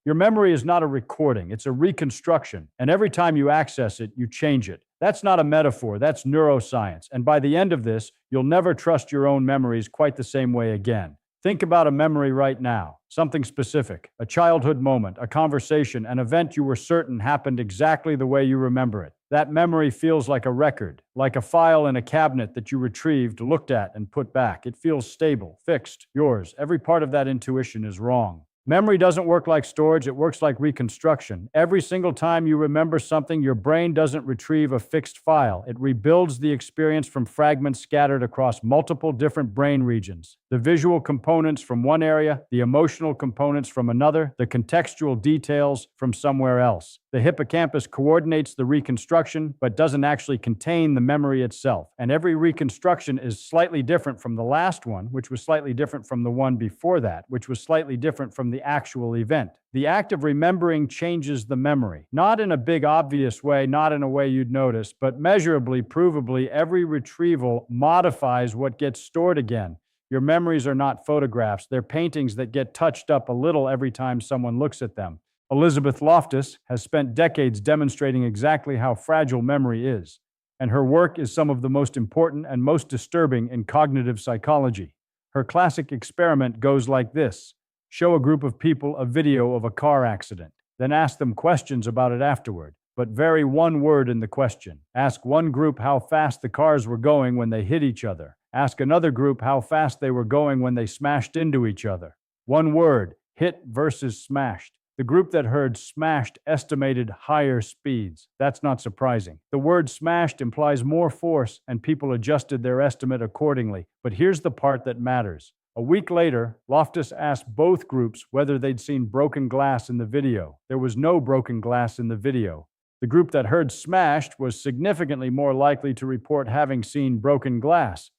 Your memory is not a recording, it's a reconstruction. And every time you access it, you change it. That's not a metaphor, that's neuroscience. And by the end of this, you'll never trust your own memories quite the same way again. Think about a memory right now, something specific, a childhood moment, a conversation, an event you were certain happened exactly the way you remember it. That memory feels like a record, like a file in a cabinet that you retrieved, looked at, and put back. It feels stable, fixed, yours. Every part of that intuition is wrong. Memory doesn't work like storage, it works like reconstruction. Every single time you remember something, your brain doesn't retrieve a fixed file. It rebuilds the experience from fragments scattered across multiple different brain regions. The visual components from one area, the emotional components from another, the contextual details from somewhere else. The hippocampus coordinates the reconstruction, but doesn't actually contain the memory itself. And every reconstruction is slightly different from the last one, which was slightly different from the one before that, which was slightly different from the actual event. The act of remembering changes the memory, not in a big obvious way, not in a way you'd notice, but measurably, provably, every retrieval modifies what gets stored again. Your memories are not photographs, they're paintings that get touched up a little every time someone looks at them. Elizabeth Loftus has spent decades demonstrating exactly how fragile memory is, and her work is some of the most important and most disturbing in cognitive psychology. Her classic experiment goes like this. Show a group of people a video of a car accident, then ask them questions about it afterward, but vary one word in the question. Ask one group how fast the cars were going when they hit each other. Ask another group how fast they were going when they smashed into each other. One word, hit versus smashed. The group that heard smashed estimated higher speeds. That's not surprising. The word smashed implies more force, and people adjusted their estimate accordingly. But here's the part that matters. A week later, Loftus asked both groups whether they'd seen broken glass in the video. There was no broken glass in the video. The group that heard smashed was significantly more likely to report having seen broken glass.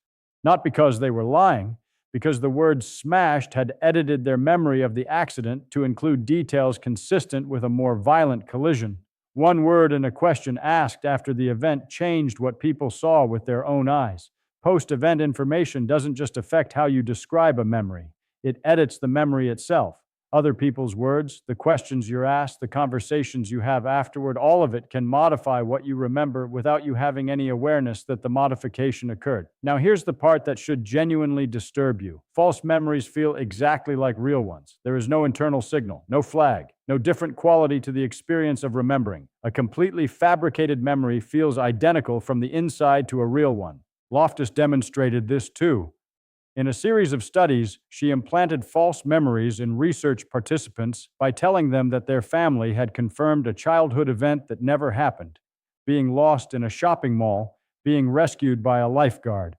Not because they were lying, because the word smashed had edited their memory of the accident to include details consistent with a more violent collision. One word in a question asked after the event changed what people saw with their own eyes. Post-event information doesn't just affect how you describe a memory. It edits the memory itself. Other people's words, the questions you're asked, the conversations you have afterward, all of it can modify what you remember without you having any awareness that the modification occurred. Now here's the part that should genuinely disturb you. False memories feel exactly like real ones. There is no internal signal, no flag, no different quality to the experience of remembering. A completely fabricated memory feels identical from the inside to a real one. Loftus demonstrated this too. In a series of studies, she implanted false memories in research participants by telling them that their family had confirmed a childhood event that never happened, being lost in a shopping mall, being rescued by a lifeguard,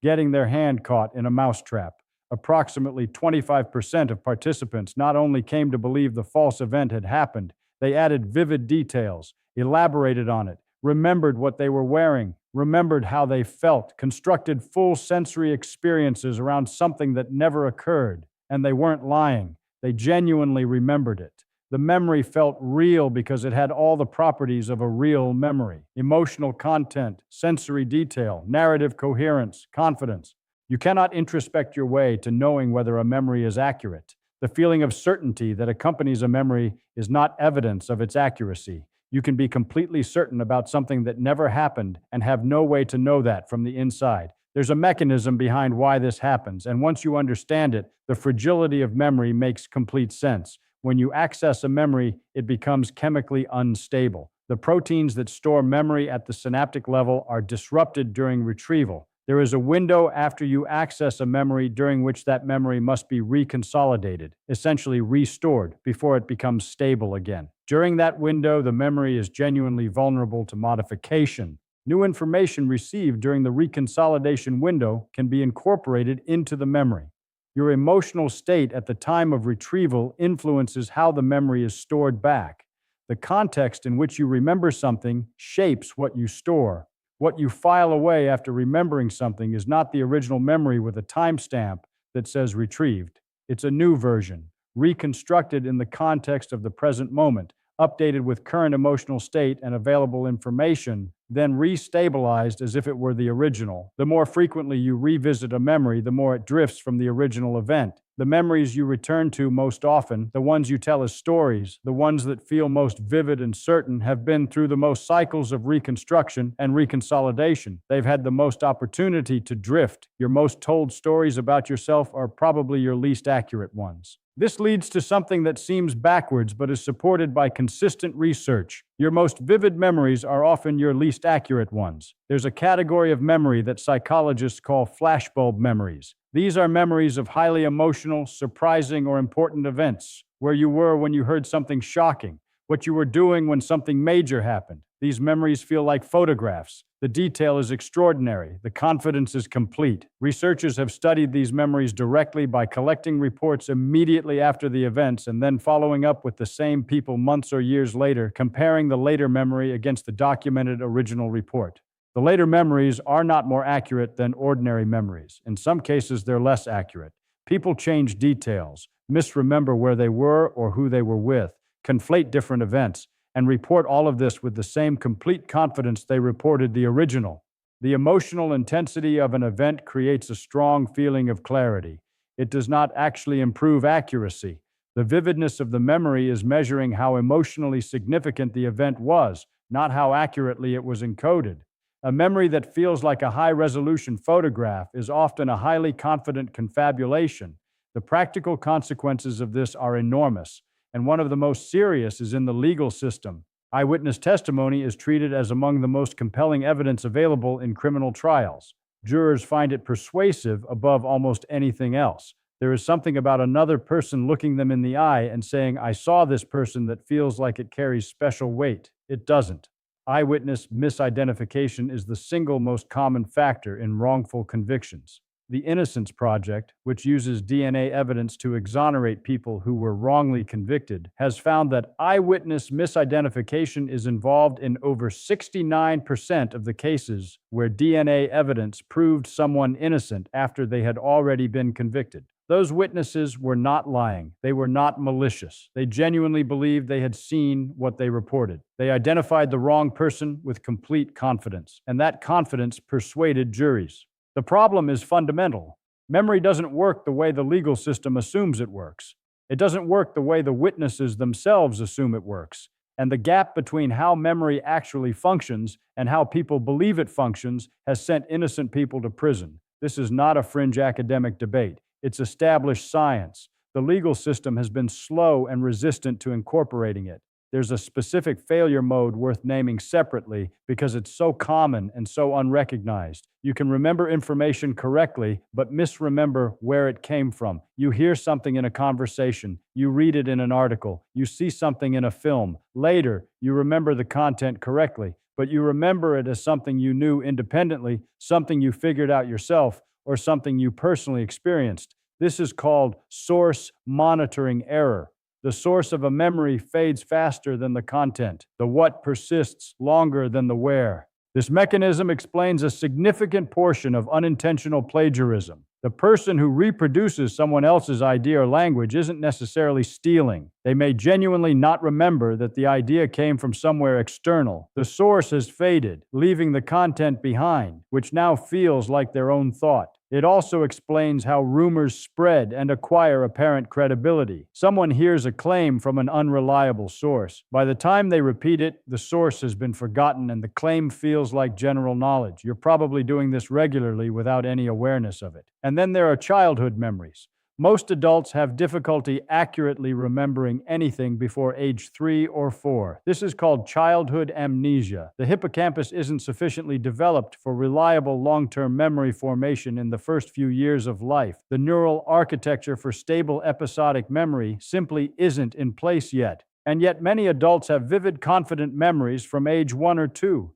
getting their hand caught in a mousetrap. Approximately 25% of participants not only came to believe the false event had happened, they added vivid details, elaborated on it, remembered what they were wearing, remembered how they felt, constructed full sensory experiences around something that never occurred. And they weren't lying. They genuinely remembered it. The memory felt real because it had all the properties of a real memory. Emotional content, sensory detail, narrative coherence, confidence. You cannot introspect your way to knowing whether a memory is accurate. The feeling of certainty that accompanies a memory is not evidence of its accuracy. You can be completely certain about something that never happened and have no way to know that from the inside. There's a mechanism behind why this happens, and once you understand it, the fragility of memory makes complete sense. When you access a memory, it becomes chemically unstable. The proteins that store memory at the synaptic level are disrupted during retrieval. There is a window after you access a memory during which that memory must be reconsolidated, essentially restored, before it becomes stable again. During that window, the memory is genuinely vulnerable to modification. New information received during the reconsolidation window can be incorporated into the memory. Your emotional state at the time of retrieval influences how the memory is stored back. The context in which you remember something shapes what you store. What you file away after remembering something is not the original memory with a timestamp that says retrieved. It's a new version, reconstructed in the context of the present moment, updated with current emotional state and available information, then restabilized as if it were the original. The more frequently you revisit a memory, the more it drifts from the original event. The memories you return to most often, the ones you tell as stories, the ones that feel most vivid and certain, have been through the most cycles of reconstruction and reconsolidation. They've had the most opportunity to drift. Your most told stories about yourself are probably your least accurate ones. This leads to something that seems backwards but is supported by consistent research. Your most vivid memories are often your least accurate ones. There's a category of memory that psychologists call flashbulb memories. These are memories of highly emotional, surprising, or important events, where you were when you heard something shocking, what you were doing when something major happened. These memories feel like photographs. The detail is extraordinary. The confidence is complete. Researchers have studied these memories directly by collecting reports immediately after the events and then following up with the same people months or years later, comparing the later memory against the documented original report. The later memories are not more accurate than ordinary memories. In some cases, they're less accurate. People change details, misremember where they were or who they were with, conflate different events, and report all of this with the same complete confidence they reported the original. The emotional intensity of an event creates a strong feeling of clarity. It does not actually improve accuracy. The vividness of the memory is measuring how emotionally significant the event was, not how accurately it was encoded. A memory that feels like a high-resolution photograph is often a highly confident confabulation. The practical consequences of this are enormous, and one of the most serious is in the legal system. Eyewitness testimony is treated as among the most compelling evidence available in criminal trials. Jurors find it persuasive above almost anything else. There is something about another person looking them in the eye and saying, "I saw this person," that feels like it carries special weight. It doesn't. Eyewitness misidentification is the single most common factor in wrongful convictions. The Innocence Project, which uses DNA evidence to exonerate people who were wrongly convicted, has found that eyewitness misidentification is involved in over 69% of the cases where DNA evidence proved someone innocent after they had already been convicted. Those witnesses were not lying. They were not malicious. They genuinely believed they had seen what they reported. They identified the wrong person with complete confidence, and that confidence persuaded juries. The problem is fundamental. Memory doesn't work the way the legal system assumes it works. It doesn't work the way the witnesses themselves assume it works. And the gap between how memory actually functions and how people believe it functions has sent innocent people to prison. This is not a fringe academic debate. It's established science. The legal system has been slow and resistant to incorporating it. There's a specific failure mode worth naming separately because it's so common and so unrecognized. You can remember information correctly, but misremember where it came from. You hear something in a conversation, you read it in an article, you see something in a film. Later, you remember the content correctly, but you remember it as something you knew independently, something you figured out yourself, or something you personally experienced. This is called source monitoring error. The source of a memory fades faster than the content. The what persists longer than the where. This mechanism explains a significant portion of unintentional plagiarism. The person who reproduces someone else's idea or language isn't necessarily stealing. They may genuinely not remember that the idea came from somewhere external. The source has faded, leaving the content behind, which now feels like their own thought. It also explains how rumors spread and acquire apparent credibility. Someone hears a claim from an unreliable source. By the time they repeat it, the source has been forgotten and the claim feels like general knowledge. You're probably doing this regularly without any awareness of it. And then there are childhood memories. Most adults have difficulty accurately remembering anything before age 3 or 4. This is called childhood amnesia. The hippocampus isn't sufficiently developed for reliable long-term memory formation in the first few years of life. The neural architecture for stable episodic memory simply isn't in place yet. And yet many adults have vivid, confident memories from age 1 or 2.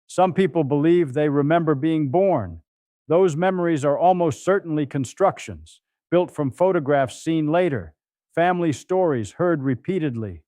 Some people believe they remember being born. Those memories are almost certainly constructions, built from photographs seen later, family stories heard repeatedly,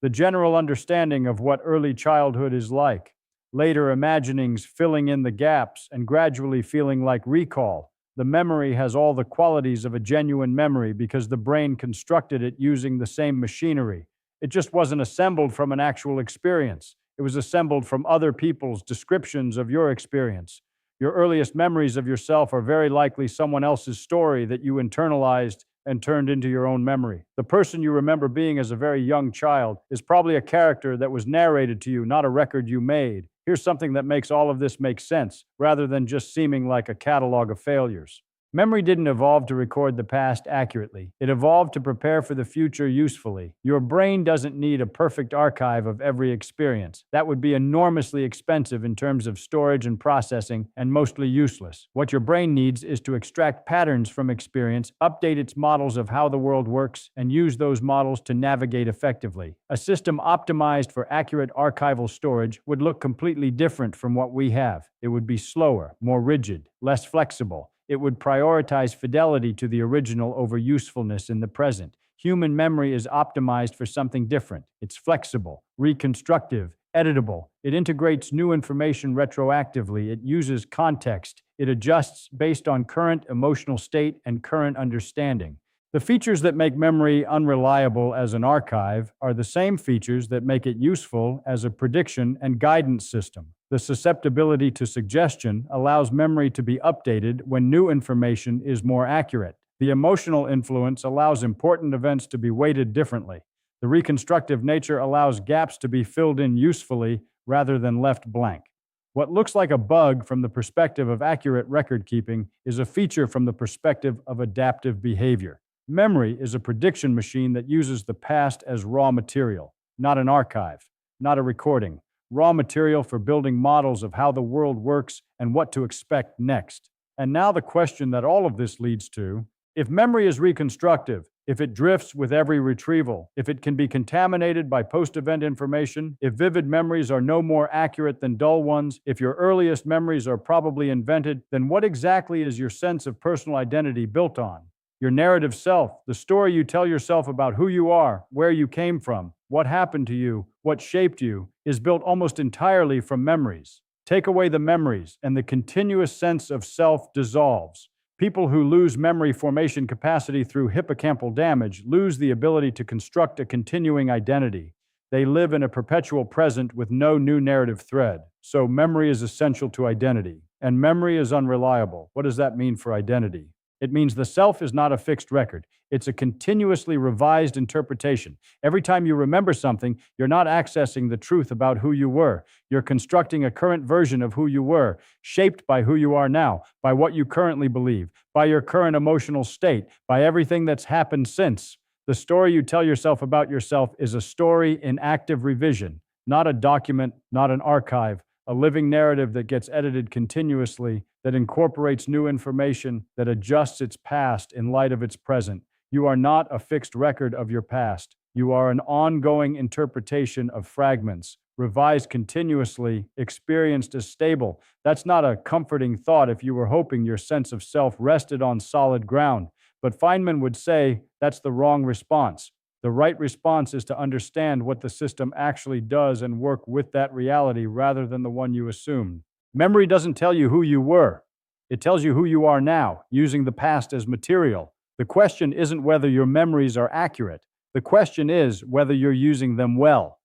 the general understanding of what early childhood is like, later imaginings filling in the gaps and gradually feeling like recall. The memory has all the qualities of a genuine memory because the brain constructed it using the same machinery. It just wasn't assembled from an actual experience. It was assembled from other people's descriptions of your experience. Your earliest memories of yourself are very likely someone else's story that you internalized and turned into your own memory. The person you remember being as a very young child is probably a character that was narrated to you, not a record you made. Here's something that makes all of this make sense, rather than just seeming like a catalog of failures. Memory didn't evolve to record the past accurately. It evolved to prepare for the future usefully. Your brain doesn't need a perfect archive of every experience. That would be enormously expensive in terms of storage and processing, and mostly useless. What your brain needs is to extract patterns from experience, update its models of how the world works, and use those models to navigate effectively. A system optimized for accurate archival storage would look completely different from what we have. It would be slower, more rigid, less flexible. It would prioritize fidelity to the original over usefulness in the present. Human memory is optimized for something different. It's flexible, reconstructive, editable. It integrates new information retroactively. It uses context. It adjusts based on current emotional state and current understanding. The features that make memory unreliable as an archive are the same features that make it useful as a prediction and guidance system. The susceptibility to suggestion allows memory to be updated when new information is more accurate. The emotional influence allows important events to be weighted differently. The reconstructive nature allows gaps to be filled in usefully rather than left blank. What looks like a bug from the perspective of accurate record keeping is a feature from the perspective of adaptive behavior. Memory is a prediction machine that uses the past as raw material, not an archive, not a recording. Raw material for building models of how the world works and what to expect next. And now the question that all of this leads to: if memory is reconstructive, if it drifts with every retrieval, if it can be contaminated by post-event information, if vivid memories are no more accurate than dull ones, if your earliest memories are probably invented, then what exactly is your sense of personal identity built on? Your narrative self, the story you tell yourself about who you are, where you came from, what happened to you, what shaped you, is built almost entirely from memories. Take away the memories, and the continuous sense of self dissolves. People who lose memory formation capacity through hippocampal damage lose the ability to construct a continuing identity. They live in a perpetual present with no new narrative thread. So memory is essential to identity, and memory is unreliable. What does that mean for identity? It means the self is not a fixed record. It's a continuously revised interpretation. Every time you remember something, you're not accessing the truth about who you were. You're constructing a current version of who you were, shaped by who you are now, by what you currently believe, by your current emotional state, by everything that's happened since. The story you tell yourself about yourself is a story in active revision, not a document, not an archive, a living narrative that gets edited continuously, that incorporates new information, that adjusts its past in light of its present. You are not a fixed record of your past. You are an ongoing interpretation of fragments, revised continuously, experienced as stable. That's not a comforting thought if you were hoping your sense of self rested on solid ground. But Feynman would say that's the wrong response. The right response is to understand what the system actually does and work with that reality rather than the one you assumed. Memory doesn't tell you who you were. It tells you who you are now, using the past as material. The question isn't whether your memories are accurate. The question is whether you're using them well.